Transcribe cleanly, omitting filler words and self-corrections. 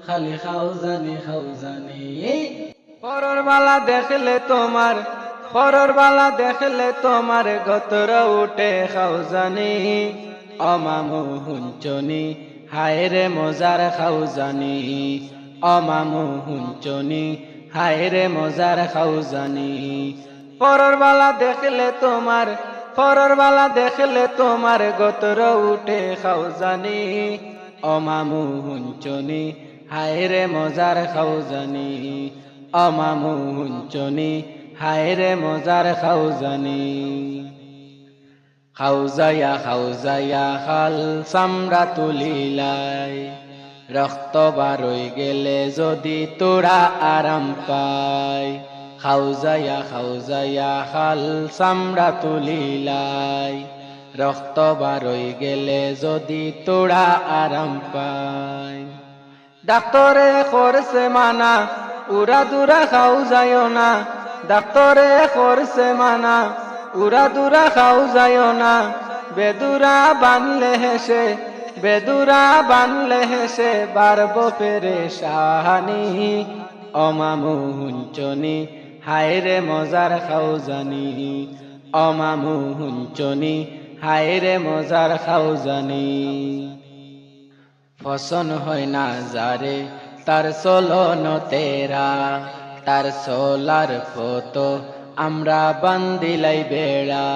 খালি খাউজানি খাউজানি। পরর বালা দেখলে তোমার, পরর বালা দেখলে তোমার গতর উঠে খাউজানি। অমামু হুঞ্চনি হায় রে মজার খাউজানি। অমামু হুঞ্চনি হায় রে মজার খাউজানি। পরর বালা দেখলে তোমার, পরর বালা দেখলে তোমার গতর উঠে খাউজানি। অমামু হুঞ্চনি হায় রে মজার খাউজানি। অমামু হুঞ্চনি হায় রে মজার খাউজানি। খাউজায়া খাউজায়া খাল চামড়া তুলিলাই, রক্ত বারই গেলে যদি তোরা আরাম পাই। খাউজায়া খাউজায়া খাল চামড়া তুলিলাই, রক্ত বারই গেলে যদি তোরা আরাম পাই। ডাক্তরে করছে মানা উড়া দুরা খাও যায় না। ডাক্তরে করছে মানা উড়া দুরা খাও যায় না। বেদুরা বানলে হেসে, বেদুরা বানলে হেসে বারব পেরেশানি। অমামু হুঞ্চনি হায় রে মজার খাউজানি। অমামু হুঞ্চনি হায় রে মজার খাউজানি। ফসন হয় না যারে তার চলন তেরা, তার সোলার ফটো আমরা বান্দিলাই বেড়া।